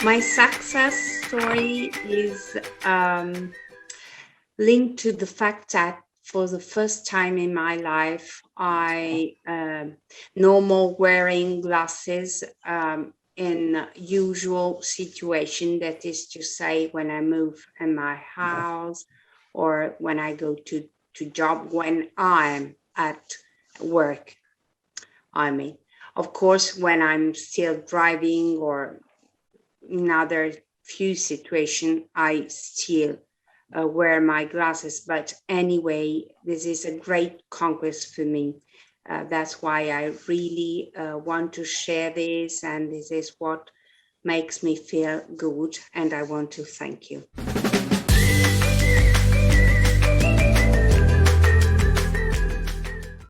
My success story is linked to the fact that for the first time in my life, I no more wearing glasses in usual situation. That is to say, when I move in my house or when I go to job, when I'm at work. I mean, of course, when I'm still driving or in other few situations, I still wear my glasses. But anyway, this is a great conquest for me. That's why I really want to share this, and this is what makes me feel good, and I want to thank you.